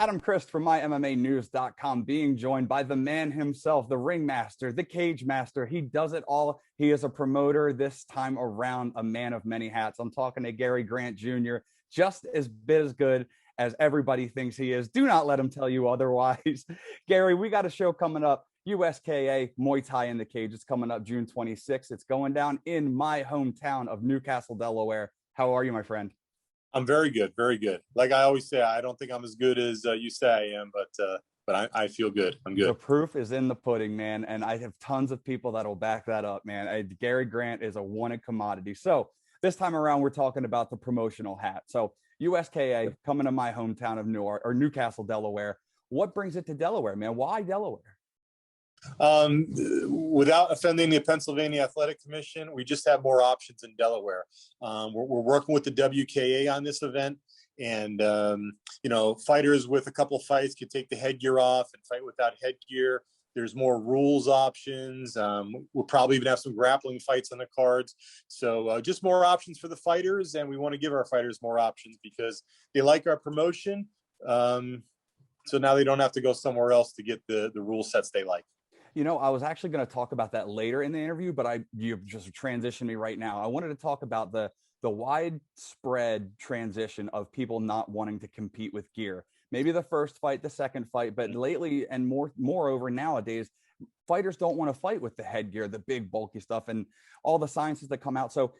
Adam Christ from MyMMAnews.com, being joined by the man himself, the ringmaster, the cage master. He does it all. He is a promoter, this time around a man of many hats. I'm talking to Gary Grant Jr., just as good as everybody thinks he is. Do not let him tell you otherwise. Gary, we got a show coming up, USKA Muay Thai in the Cage. It's coming up June 26th. It's going down in my hometown of Newcastle, Delaware. How are you, my friend? I'm very good, very good. Like I always say, I don't think I'm as good as you say I am, but I feel good. I'm good. The proof is in the pudding, man, and I have tons of people that will back that up, man. Gary Grant is a wanted commodity. So this time around, we're talking about the promotional hat. So USKA coming to my hometown of Newcastle, Delaware. What brings it to Delaware, man? Why Delaware? Without offending the Pennsylvania Athletic Commission, we just have more options in Delaware. We're working with the WKA on this event, and fighters with a couple fights can take the headgear off and fight without headgear. There's more rules options. We'll probably even have some grappling fights on the cards. So just more options for the fighters, and we want to give our fighters more options because they like our promotion. So now they don't have to go somewhere else to get the rule sets they like. You know, I was actually going to talk about that later in the interview, but you just transitioned me right now. I wanted to talk about the widespread transition of people not wanting to compete with gear. Maybe the first fight, the second fight, but lately and moreover nowadays, fighters don't want to fight with the headgear, the big bulky stuff, and all the sciences that come out. So,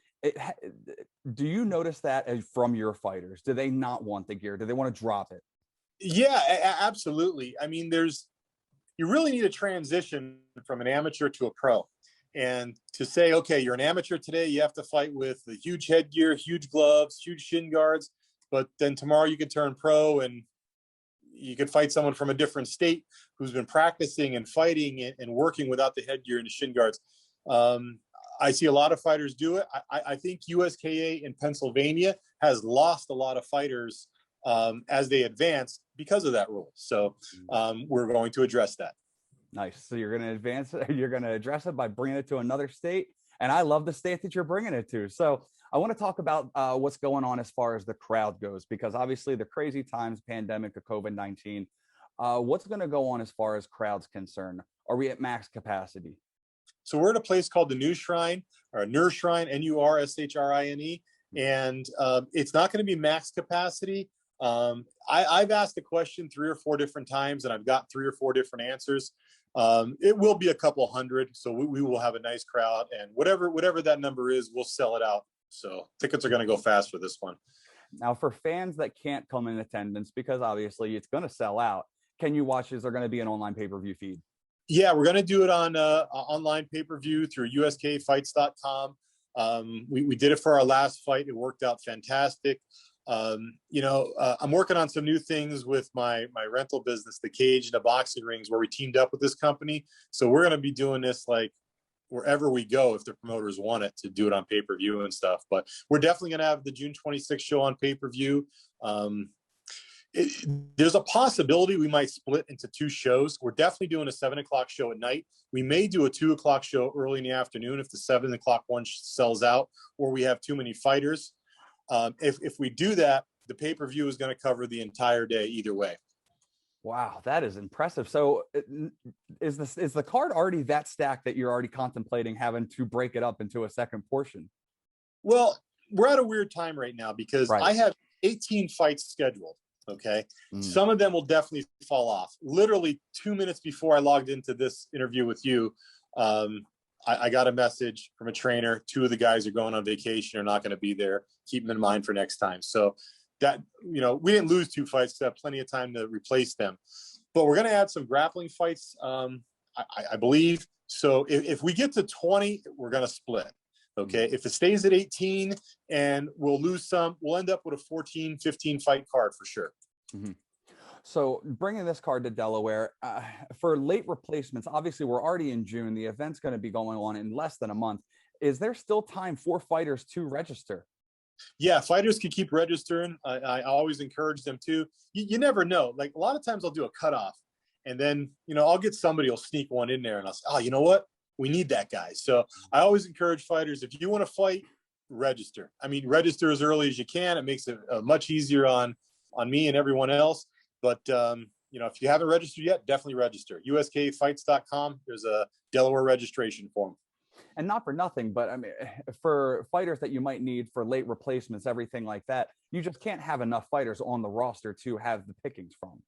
do you notice that from your fighters? Do they not want the gear? Do they want to drop it? Yeah, absolutely. I mean, you really need a transition from an amateur to a pro. And to say, okay, you're an amateur today, you have to fight with the huge headgear, huge gloves, huge shin guards, but then tomorrow you can turn pro and you could fight someone from a different state who's been practicing and fighting and working without the headgear and the shin guards. I see a lot of fighters do it. I think USKA in Pennsylvania has lost a lot of fighters as they advance because of that rule. So we're going to address that. Nice. So you're going to advance it. You're going to address it by bringing it to another state. And I love the state that you're bringing it to. So I want to talk about what's going on as far as the crowd goes, because obviously the crazy times, pandemic of COVID-19, what's going to go on as far as crowds concerned? Are we at max capacity? So we're at a place called the New Shrine, or Nur Shrine, Nurschrine. And it's not going to be max capacity. I've asked the question 3 or 4 different times, and I've got 3 or 4 different answers. It will be a couple hundred, so we will have a nice crowd, and whatever that number is, we'll sell it out. So tickets are going to go fast for this one. Now, for fans that can't come in attendance, because obviously it's going to sell out, can you watch? Is there going to be an online pay-per-view feed? Yeah, we're going to do it on online pay-per-view through USKFights.com. We did it for our last fight. It worked out fantastic. I'm working on some new things with my rental business, the Cage and the Boxing Rings, where we teamed up with this company. So we're going to be doing this like wherever we go, if the promoters want it, to do it on pay-per-view and stuff. But we're definitely going to have the June 26th show on pay-per-view. There's a possibility we might split into 2 shows. We're definitely doing a 7 o'clock show at night. We may do a 2 o'clock show early in the afternoon if the 7 o'clock one sells out or we have too many fighters. If we do that, the pay-per-view is going to cover the entire day either way. Wow, that is impressive. So is the card already that stacked that you're already contemplating having to break it up into a second portion? Well, we're at a weird time right now because I have 18 fights scheduled. Okay. Some of them will definitely fall off. Literally 2 minutes before I logged into this interview with you, I got a message from a trainer. 2 of the guys are going on vacation, are not going to be there. Keep them in mind for next time. So that, we didn't lose 2 fights. So have plenty of time to replace them. But we're going to add some grappling fights, I believe. So if we get to 20, we're going to split. Okay. If it stays at 18 and we'll lose some, we'll end up with a 14, 15 fight card for sure. Mm-hmm. So bringing this card to Delaware for late replacements, obviously we're already in June. The event's going to be going on in less than a month. Is there still time for fighters to register? Yeah, fighters can keep registering. I always encourage them to. You never know. Like a lot of times I'll do a cutoff and then, I'll get somebody will sneak one in there and I'll say, oh, you know what? We need that guy. So I always encourage fighters, if you want to fight, register. I mean, register as early as you can. It makes it much easier on me and everyone else. But, you know, if you haven't registered yet, definitely register. USKAfights.com. There's a Delaware registration form. And not for nothing, but I mean, for fighters that you might need for late replacements, everything like that, you just can't have enough fighters on the roster to have the pickings from.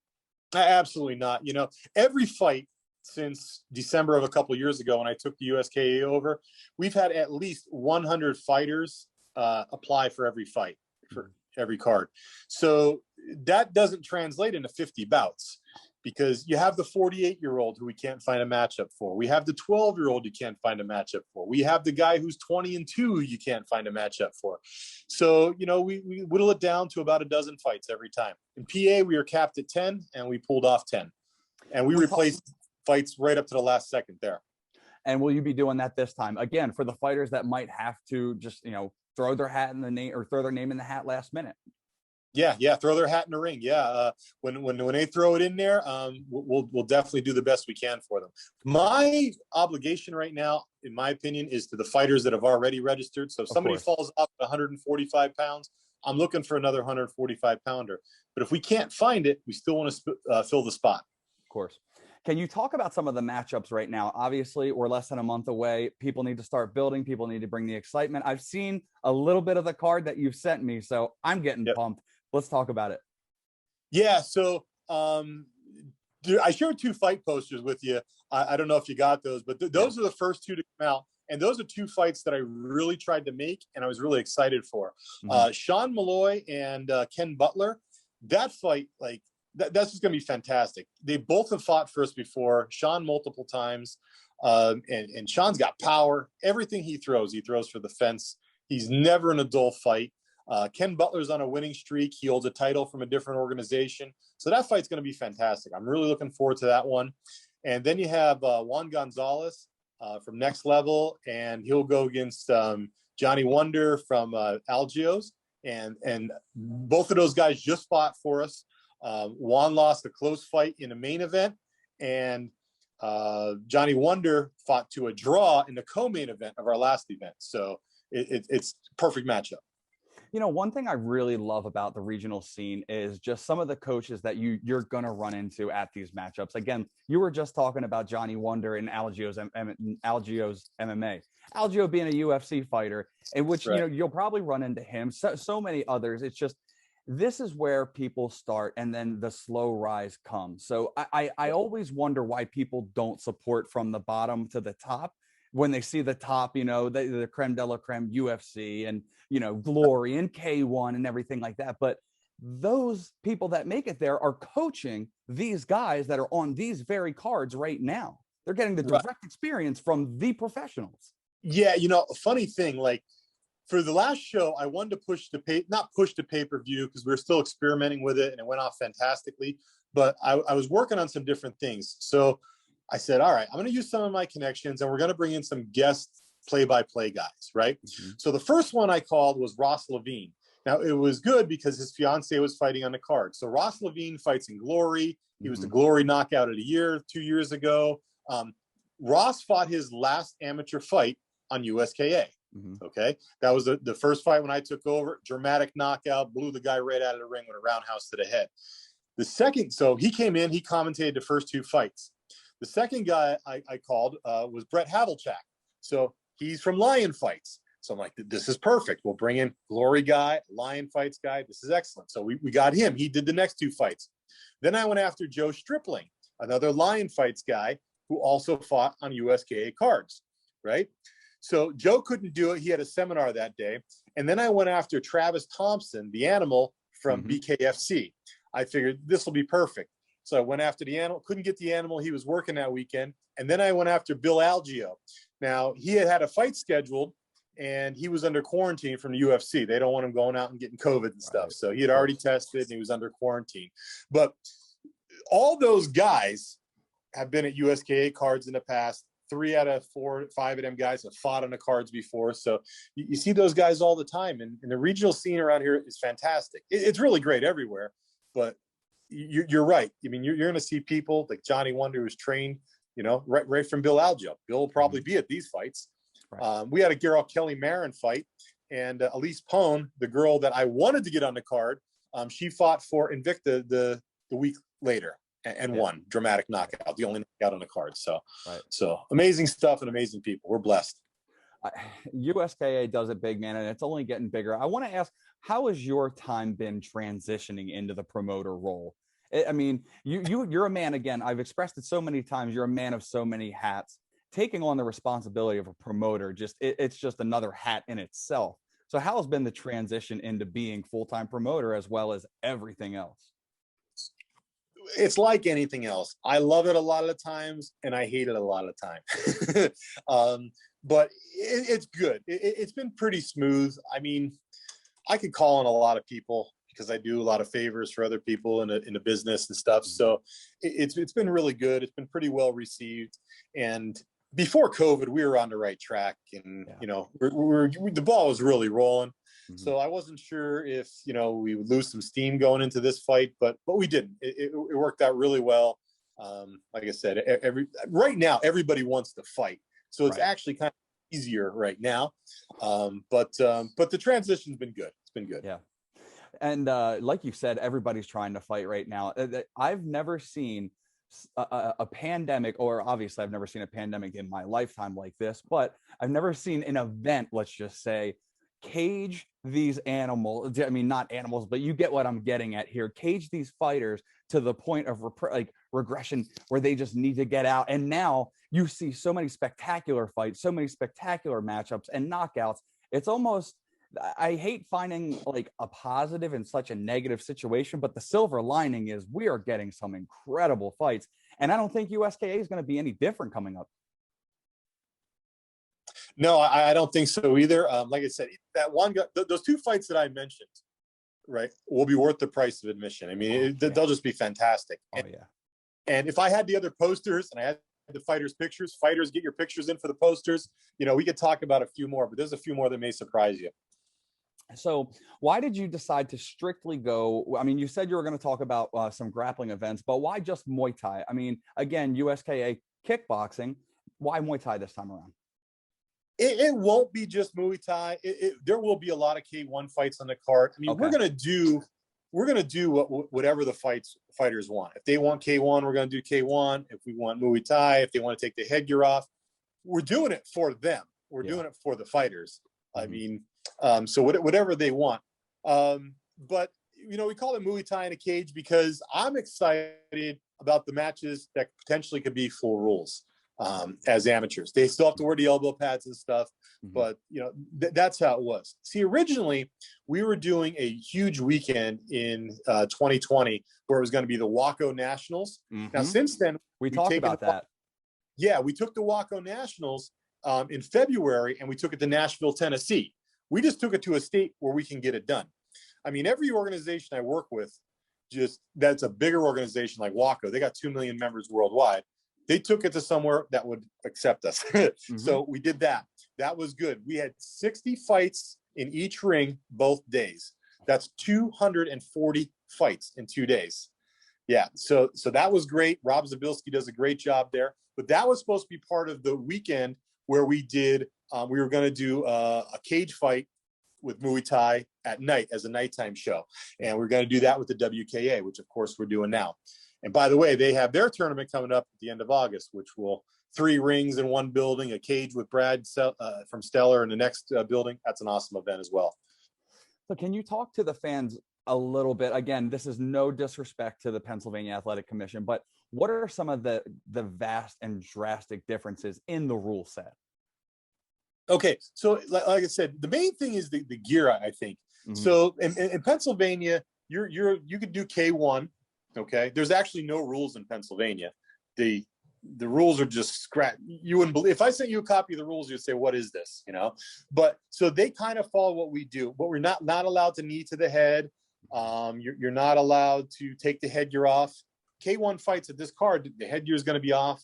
Absolutely not. You know, every fight since December of a couple of years ago when I took the USKA over, we've had at least 100 fighters apply for every fight, for every card. So that doesn't translate into 50 bouts, because you have the 48-year-old who we can't find a matchup for. We have the 12-year-old you can't find a matchup for. We have the guy who's 20-2 you can't find a matchup for. So, you know, we whittle it down to about a dozen fights every time. In PA, we were capped at 10, and we pulled off 10. And we replaced fights right up to the last second there. And will you be doing that this time? Again, for the fighters that might have to just, you know, throw their hat in the name, or throw their name in the hat last minute. Yeah, throw their hat in the ring. Yeah, when they throw it in there, we'll definitely do the best we can for them. My obligation right now, in my opinion, is to the fighters that have already registered. So if somebody falls off at 145 pounds, I'm looking for another 145 pounder. But if we can't find it, we still want to fill the spot. Of course. Can you talk about some of the matchups right now? Obviously, we're less than a month away. People need to start building. People need to bring the excitement. I've seen a little bit of the card that you've sent me, so I'm getting pumped. Let's talk about it. Yeah, so dude, I shared 2 fight posters with you. I don't know if you got those, but those are the first 2 to come out. And those are 2 fights that I really tried to make and I was really excited for. Sean Malloy and Ken Butler. That fight, like, that's just going to be fantastic. They both have fought first before. Sean multiple times. And Sean's got power. Everything he throws for the fence. He's never in a dull fight. Ken Butler's on a winning streak. He holds a title from a different organization. So that fight's going to be fantastic. I'm really looking forward to that one. And then you have Juan Gonzalez from Next Level, and he'll go against Johnny Wonder from Algios. And both of those guys just fought for us. Juan lost a close fight in a main event, and Johnny Wonder fought to a draw in the co-main event of our last event. So it's perfect matchup. You know, one thing I really love about the regional scene is just some of the coaches that you're going to run into at these matchups. Again, you were just talking about Johnny Wonder and Algio's MMA. Algio being a UFC fighter, in which, you know, you'll probably run into him. So many others. It's just, this is where people start, and then the slow rise comes. So I always wonder why people don't support from the bottom to the top. When they see the top, you know, the creme de la creme UFC and, you know, Glory and K1 and everything like that. But those people that make it there are coaching these guys that are on these very cards right now. They're getting the direct experience from the professionals. Yeah, you know, a funny thing, like, for the last show, I wanted to push not push the pay-per-view, because we were still experimenting with it and it went off fantastically. But I was working on some different things. So I said, all right, I'm going to use some of my connections, and we're going to bring in some guest play-by-play guys, right? So the first one I called was Ross Levine. Now, it was good because his fiance was fighting on the card. So Ross Levine fights in Glory. He was the Glory Knockout of the Year 2 years ago. Ross fought his last amateur fight on USKA. Okay, that was the first fight when I took over. Dramatic knockout, blew the guy right out of the ring with a roundhouse to the head. The second, so he came in, he commentated the first 2 fights. The second guy I called was Brett Havlicek. So he's from Lion Fights. So I'm like, this is perfect. We'll bring in Glory guy, Lion Fights guy. This is excellent. So we got him. He did the next 2 fights. Then I went after Joe Stripling, another Lion Fights guy who also fought on USKA cards, right? So Joe couldn't do it. He had a seminar that day. And then I went after Travis Thompson, the animal from BKFC. I figured this will be perfect. So I went after the animal, couldn't get the animal. He was working that weekend. And then I went after Bill Algio. Now, he had a fight scheduled, and he was under quarantine from the UFC. They don't want him going out and getting COVID and stuff. So he had already tested, and he was under quarantine. But all those guys have been at USKA cards in the past. 3 out of 4, 5 of them guys have fought on the cards before. So you see those guys all the time. And the regional scene around here is fantastic. It's really great everywhere. But you're right. I mean, you're going to see people like Johnny Wonder, who's trained, you know, right from Bill Algio. Bill will probably be at these fights. We had a Gerald Kelly Marin fight, and Elise Pone, the girl that I wanted to get on the card, she fought for Invicta the week later and won. Dramatic knockout, the only knockout on the card. So, so amazing stuff and amazing people. We're blessed. USKA does it big, man, and it's only getting bigger. I want to ask, how has your time been transitioning into the promoter role? I mean, you're a man, again, I've expressed it so many times, you're a man of so many hats. Taking on the responsibility of a promoter, it's just another hat in itself. So how has been the transition into being full-time promoter as well as everything else? It's like anything else. I love it a lot of the times and I hate it a lot of the time. But it's good. It's been pretty smooth. I mean, I could call on a lot of people because I do a lot of favors for other people in the business and stuff. So it's been really good. It's been pretty well received. And before COVID, we were on the right track, and you know, the ball was really rolling. So I wasn't sure if, you know, we would lose some steam going into this fight, but we didn't. It worked out really well. Like I said, right now everybody wants to fight, so it's actually kind of easier right now. But the transition's been good. It's been good. Yeah. And like you said, everybody's trying to fight right now. I've never seen a pandemic, or obviously I've never seen a pandemic in my lifetime like this, but I've never seen an event, let's just say, cage these animals. I mean, not animals, but you get what I'm getting at here. Cage these fighters to the point of regression where they just need to get out. And now you see so many spectacular fights, so many spectacular matchups and knockouts. It's almost, I hate finding like a positive in such a negative situation, but the silver lining is we are getting some incredible fights. And I don't think USKA is going to be any different coming up. No, I don't think so either. Like I said, that one guy, those two fights that I mentioned, right, will be worth the price of admission. I mean, they'll just be fantastic. And if I had the other posters and I had the fighters' pictures, fighters, get your pictures in for the posters. You know, we could talk about a few more, but there's a few more that may surprise you. So why did you decide to strictly go? I mean, you said you were going to talk about some grappling events, but why just Muay Thai? I mean, again, USKA kickboxing. Why Muay Thai this time around? It won't be just Muay Thai. There will be a lot of K1 fights on the card. I mean, we're gonna do whatever the fighters want. If they want K1, we're gonna do K1. If we want Muay Thai, if they want to take the headgear off, we're doing it for them. We're doing it for the fighters. I mean, so whatever they want. But you know, we call it Muay Thai in a cage because I'm excited about the matches that potentially could be full rules. As amateurs, they still have to wear the elbow pads and stuff, but you know, that's how it was. See, originally we were doing a huge weekend in 2020 where it was going to be the WACO Nationals. Now, since then, we talked about that. Yeah, we took the WACO Nationals in February and we took it to Nashville, Tennessee. We just took it to a state where we can get it done. I mean, every organization I work with, that's a bigger organization like WACO. They got 2 million members worldwide. They took it to somewhere that would accept us. So we did that. That was good. We had 60 fights in each ring, both days. That's 240 fights in 2 days. Yeah. So that was great. Rob Zabilski does a great job there, but that was supposed to be part of the weekend where we were going to do a cage fight with Muay Thai at night as a nighttime show. And we're going to do that with the WKA, which of course we're doing now. And by the way, they have their tournament coming up at the end of August, which will 3 rings in one building, a cage with Brad from Stellar in the next building. That's an awesome event as well. So can you talk to the fans a little bit? Again, this is no disrespect to the Pennsylvania Athletic Commission, but what are some of the vast and drastic differences in the rule set? Okay, so like I said, the main thing is the gear, I think. So in Pennsylvania, you could do K1. Okay, there's actually no rules in Pennsylvania. The rules are just scratch. You wouldn't believe if I sent you a copy of the rules, you'd say, "What is this?" You know. But so they kind of follow what we do. But we're not allowed to knee to the head. You're not allowed to take the headgear off. K1 fights at this card, the headgear is going to be off.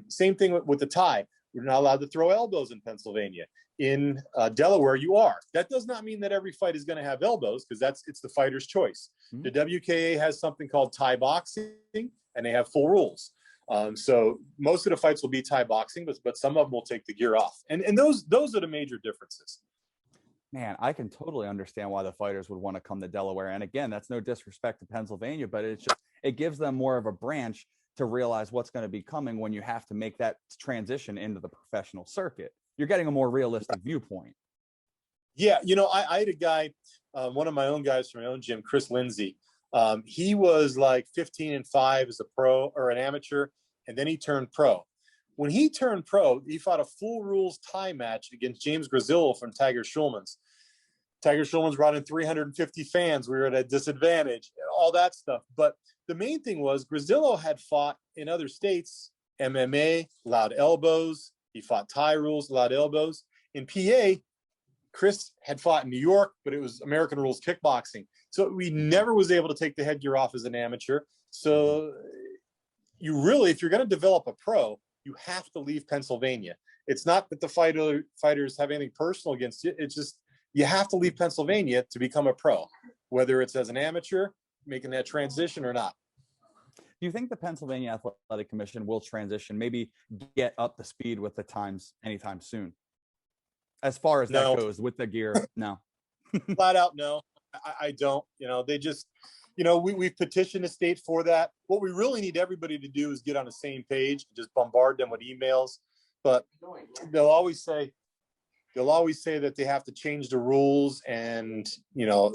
Same thing with the tie. We're not allowed to throw elbows in Pennsylvania. In Delaware, you are. That does not mean that every fight is going to have elbows because it's the fighter's choice. The WKA has something called Thai boxing, and they have full rules. So most of the fights will be Thai boxing, but some of them will take the gear off. And those are the major differences. Man, I can totally understand why the fighters would want to come to Delaware. And again, that's no disrespect to Pennsylvania, but it's just, it gives them more of a branch to realize what's going to be coming when you have to make that transition into the professional circuit. You're getting a more realistic viewpoint. Yeah, I had a guy, one of my own guys from my own gym, Chris Lindsay. He was like 15-5 as a pro or an amateur, and then he turned pro. When he turned pro, he fought a full rules Thai match against James Grazillo from Tiger Schulman's. Tiger Schulman's brought in 350 fans. We were at a disadvantage, all that stuff. But the main thing was Grazillo had fought in other states, MMA, allowed elbows. He fought Thai rules, allowed elbows. In PA, Chris had fought in New York, but it was American rules kickboxing. So he never was able to take the headgear off as an amateur. So you really, if you're going to develop a pro, you have to leave Pennsylvania. It's not that the fighters have anything personal against you. It's just you have to leave Pennsylvania to become a pro, whether it's as an amateur, making that transition or not. Do you think the Pennsylvania Athletic Commission will transition, maybe get up to speed with the times anytime soon? As far as that goes with the gear, no. Flat out, no. I don't. They just, we've petitioned the state for that. What we really need everybody to do is get on the same page, just bombard them with emails. But they'll always say that they have to change the rules and, a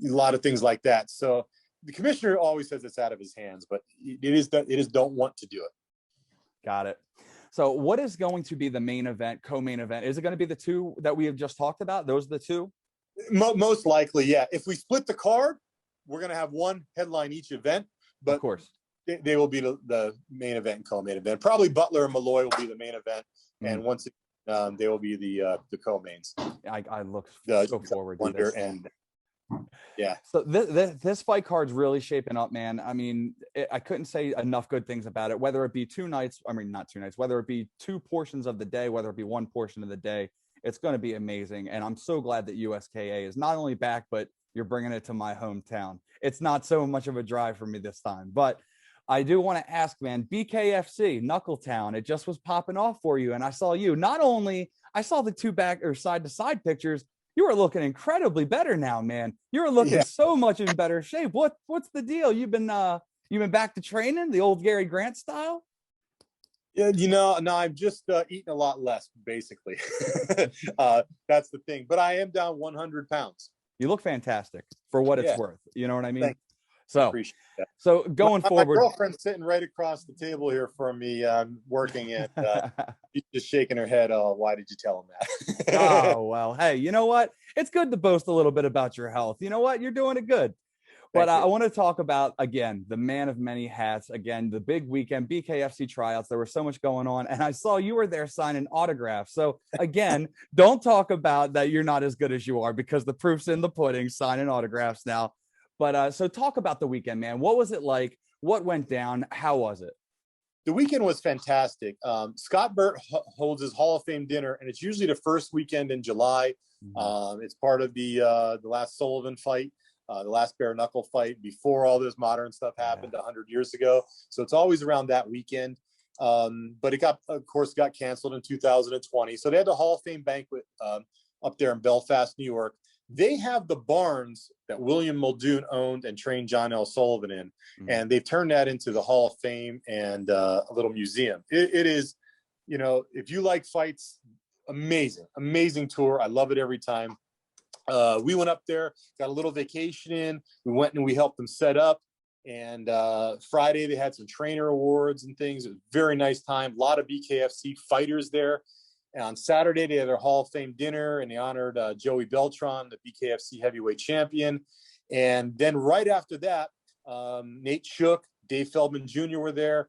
lot of things like that. So the commissioner always says it's out of his hands, but it is don't want to do it. Got it. So what is going to be the main event, co-main event? Is it going to be the two that we have just talked about? Those are the two? Most likely, yeah. If we split the card, we're going to have one headline each event. But of course, they will be the main event and co-main event. Probably Butler and Malloy will be the main event. And once they will be the co-mains. I look so forward to this. And yeah. So this fight card's really shaping up, man. I mean, I couldn't say enough good things about it, whether it be whether it be two portions of the day, whether it be one portion of the day, it's going to be amazing. And I'm so glad that USKA is not only back, but you're bringing it to my hometown. It's not so much of a drive for me this time, but I do want to ask, man, BKFC, Knuckletown, it just was popping off for you. And I saw you, not only I saw the two back or side to side pictures, you are looking incredibly better now, man. You're looking so much in better shape. What's the deal? You've been back to training the old Gary Grant style? Yeah, no, I'm just eating a lot less, basically. That's the thing. But I am down 100 pounds. You look fantastic for what it's worth. You know what I mean? Thanks. So going forward, my girlfriend's sitting right across the table here from me, working, and she's just shaking her head. Oh, why did you tell him that? Oh, well, hey, you know what? It's good to boast a little bit about your health. You know what? You're doing it good. But I want to talk about, again, the man of many hats. Again, the big weekend, BKFC tryouts. There was so much going on. And I saw you were there signing autographs. So, again, don't talk about that you're not as good as you are, because the proof's in the pudding, signing autographs now. But so talk about the weekend, man. What was it like? What went down? How was it? The weekend was fantastic. Scott Burt holds his Hall of Fame dinner, and it's usually the first weekend in July. It's part of the last Sullivan fight, the last bare knuckle fight before all this modern stuff happened 100 years ago. So it's always around that weekend. But it got canceled in 2020. So they had the Hall of Fame banquet up there in Belfast, New York. They have the barns that William Muldoon owned and trained John L. Sullivan in, and they've turned that into the Hall of Fame and a little museum. It is, if you like fights, amazing tour. I love it every time. We went up there, got a little vacation in. We went and we helped them set up. And Friday they had some trainer awards and things. It was a very nice time. A lot of BKFC fighters there. And on Saturday, they had their Hall of Fame dinner, and they honored Joey Beltran, the BKFC heavyweight champion. And then right after that, Nate Shook, Dave Feldman Jr. were there.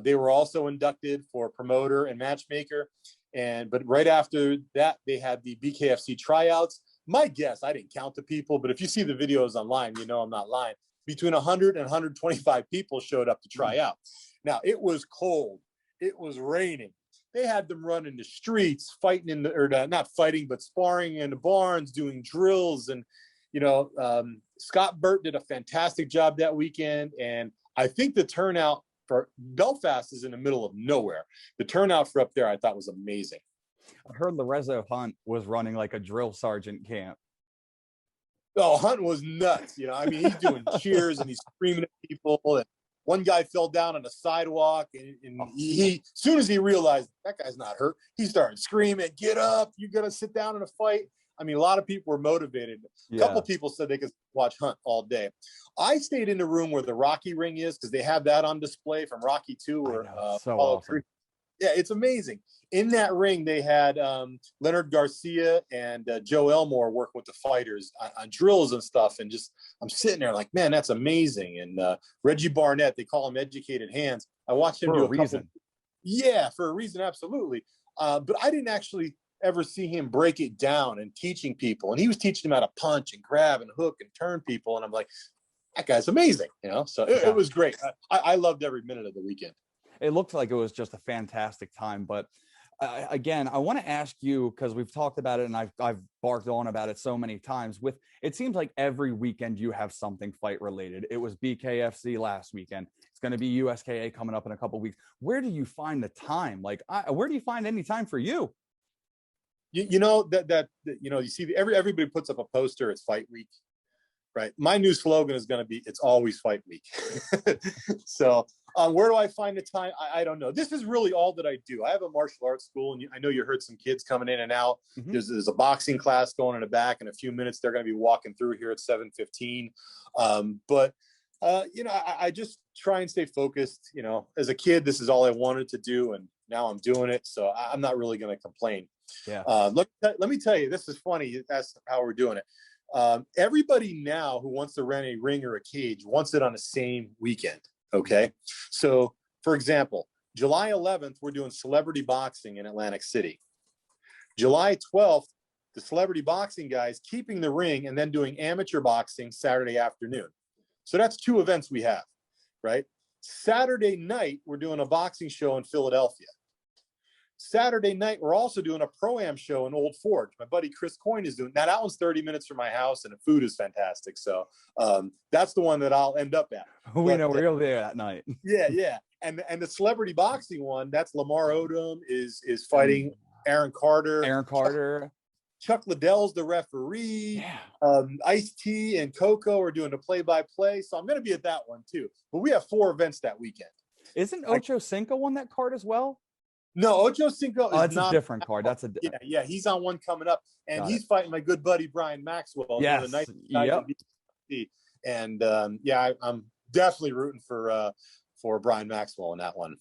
They were also inducted for promoter and matchmaker. But right after that, they had the BKFC tryouts. My guess, I didn't count the people, but if you see the videos online, you know I'm not lying. Between 100 and 125 people showed up to try out. Now, it was cold. It was raining. They had them run in the streets, fighting not fighting, but sparring in the barns, doing drills. And, Scott Burt did a fantastic job that weekend. And I think the turnout for Belfast is in the middle of nowhere. The turnout for up there, I thought, was amazing. I heard Lorenzo Hunt was running like a drill sergeant camp. Oh, Hunt was nuts. You know, I mean, he's doing cheers and he's screaming at people. And one guy fell down on the sidewalk, and he, as soon as he realized that guy's not hurt, he started screaming, "Get up! You're gonna sit down in a fight." I mean, a lot of people were motivated. A couple people said they could watch Hunt all day. I stayed in the room where the Rocky ring is because they have that on display from Rocky 2 or so awesome. Yeah, it's amazing. In that ring, they had Leonard Garcia and Joe Elmore working with the fighters on drills and stuff. And just, I'm sitting there like, man, that's amazing. And Reggie Barnett, they call him Educated Hands. I watched him do a reason. Yeah, for a reason, absolutely. But I didn't actually ever see him break it down and teaching people. And he was teaching them how to punch and grab and hook and turn people. And I'm like, that guy's amazing, you know? So it was great. I loved every minute of the weekend. It looked like it was just a fantastic time. But again, I want to ask you, because we've talked about it and I've barked on about it so many times. With it seems like every weekend you have something fight related. It was BKFC last weekend. It's going to be USKA coming up in a couple of weeks. Where do you find the time? Like, where do you find any time for you? You know, that you know, you see everybody puts up a poster. It's fight week, right? My new slogan is going to be, it's always fight week. So where do I find the time? I don't know. This is really all that I do. I have a martial arts school, and I know you heard some kids coming in and out. Mm-hmm. There's a boxing class going in the back. In a few minutes, they're going to be walking through here at 7:15. But you know, I just try and stay focused. You know, as a kid, this is all I wanted to do, and now I'm doing it. So I'm not really going to complain. Yeah. Let me tell you, this is funny. That's how we're doing it. Everybody now who wants to rent a ring or a cage wants it on the same weekend. Okay. So for example, July 11th, we're doing celebrity boxing in Atlantic City. July 12th, the celebrity boxing guys keeping the ring and then doing amateur boxing Saturday afternoon. So that's 2 events we have, right? Saturday night, we're doing a boxing show in Philadelphia. Saturday night, we're also doing a pro-am show in Old Forge. My buddy Chris Coyne is doing that. That one's 30 minutes from my house, and the food is fantastic. So that's the one that I'll end up at. We know we're over there that night. Yeah. And the celebrity boxing one, that's Lamar Odom is fighting Aaron Carter. Chuck Liddell's the referee. Yeah. Ice-T and Coco are doing the play-by-play. So I'm going to be at that one too. But we have 4 events that weekend. Isn't Ocho Cinco on that card as well? No, Ocho Cinco is not a different card. That's a yeah. He's on one coming up, and he's fighting my good buddy Brian Maxwell. Yes, and I'm definitely rooting for Brian Maxwell in that one.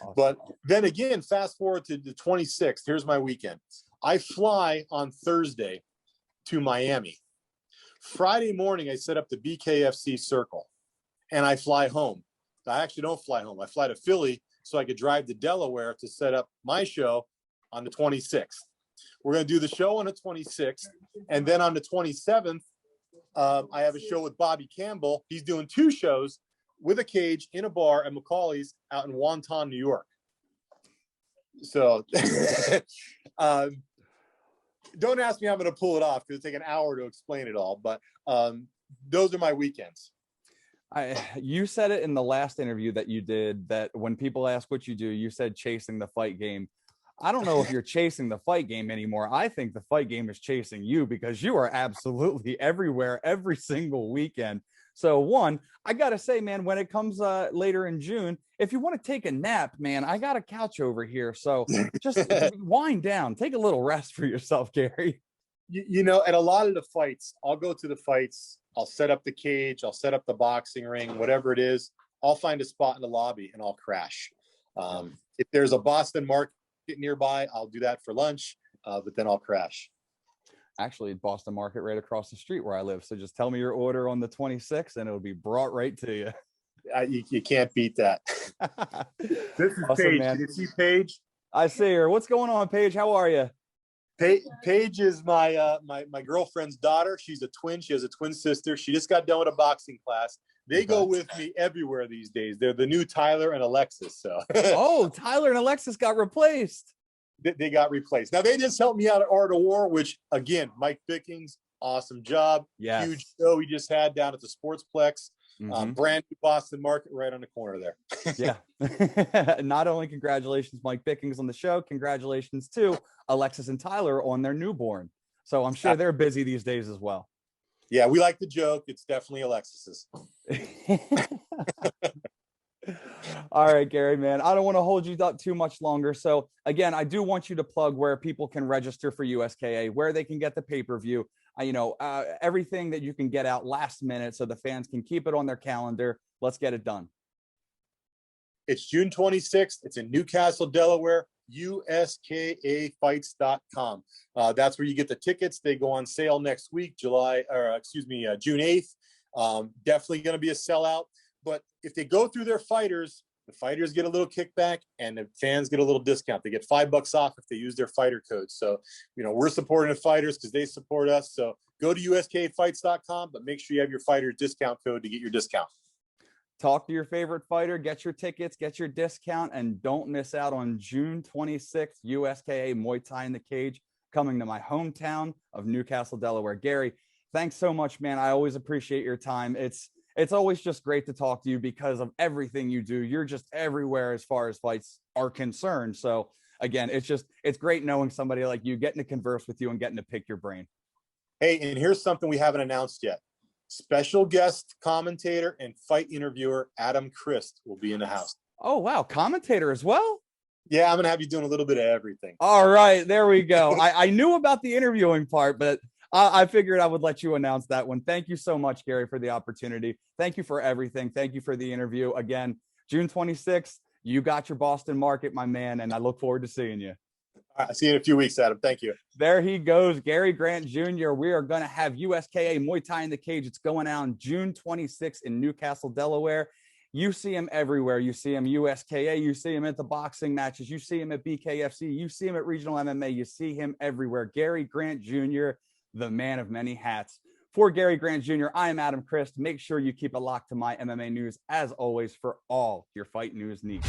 Awesome. But then again, fast forward to the 26th. Here's my weekend. I fly on Thursday to Miami. Friday morning, I set up the BKFC circle, and I fly home. I actually don't fly home. I fly to Philly, so I could drive to Delaware to set up my show on the 26th. We're going to do the show on the 26th. And then on the 27th, I have a show with Bobby Campbell. He's doing 2 shows with a cage in a bar at Macaulay's out in Wonton, New York. So don't ask me how I'm going to pull it off because it'll take an hour to explain it all. But those are my weekends. You said it in the last interview that you did, that when people ask what you do, you said chasing the fight game. I don't know if you're chasing the fight game anymore. I think the fight game is chasing you, because you are absolutely everywhere every single weekend. So one, I got to say, man, when it comes later in June, if you want to take a nap, man, I got a couch over here. So just wind down, take a little rest for yourself, Gary. You know, at a lot of the fights, I'll go to the fights. I'll set up the cage. I'll set up the boxing ring, whatever it is. I'll find a spot in the lobby and I'll crash. If there's a Boston market nearby, I'll do that for lunch, but then I'll crash. Actually, Boston Market right across the street where I live. So just tell me your order on the 26th and it'll be brought right to you. You can't beat that. This is awesome, Paige. Man. Did you see Paige? I see her. What's going on, Paige? How are you? Paige is my girlfriend's daughter. She's a twin. She has a twin sister. She just got done with a boxing class. They go with me everywhere these days. They're the new Tyler and Alexis. So oh, Tyler and Alexis got replaced. They got replaced. Now they just helped me out at Art of War, which again, Mike Bickings, awesome job. Yeah, huge show we just had down at the Sportsplex. Brand new Boston market right on the corner there. Yeah. Not only congratulations, Mike Bickings, on the show, congratulations to Alexis and Tyler on their newborn. So I'm sure they're busy these days as well. Yeah, we like the joke. It's definitely Alexis's. All right, Gary, man, I don't want to hold you up too much longer. So again, I do want you to plug where people can register for USKA, where they can get the pay-per-view, everything that you can get out last minute so the fans can keep it on their calendar. Let's get it done. It's June 26th. It's in Newcastle, Delaware, USKAfights.com. That's where you get the tickets. They go on sale next week, June 8th. Definitely going to be a sellout. But if they go through their fighters, the fighters get a little kickback and the fans get a little discount. They get $5 off if they use their fighter code. So, we're supporting the fighters because they support us. So go to USKAfights.com, but make sure you have your fighter discount code to get your discount. Talk to your favorite fighter, get your tickets, get your discount, and don't miss out on June 26th, USKA Muay Thai in the Cage, coming to my hometown of Newcastle, Delaware. Gary, thanks so much, man. I always appreciate your time. It's always just great to talk to you because of everything you do. You're just everywhere as far as fights are concerned. So again, it's great knowing somebody like you, getting to converse with you and getting to pick your brain. Hey, and here's something we haven't announced yet. Special guest commentator and fight interviewer Adam Christ will be in the house. Oh, wow. Commentator as well? Yeah, I'm going to have you doing a little bit of everything. All right. There we go. I knew about the interviewing part, but I figured I would let you announce that one. Thank you so much, Gary, for the opportunity. Thank you for everything. Thank you for the interview. Again, June 26th, you got your Boston market, my man, and I look forward to seeing you. All right, I'll see you in a few weeks, Adam. Thank you. There he goes, Gary Grant Jr. We are going to have USKA Muay Thai in the Cage. It's going on June 26th in Newcastle, Delaware. You see him everywhere. You see him USKA. You see him at the boxing matches. You see him at BKFC. You see him at regional MMA. You see him everywhere. Gary Grant Jr., the man of many hats. For Gary Grant Jr., I am Adam Christ. Make sure you keep it locked to my MMA news, as always, for all your fight news needs.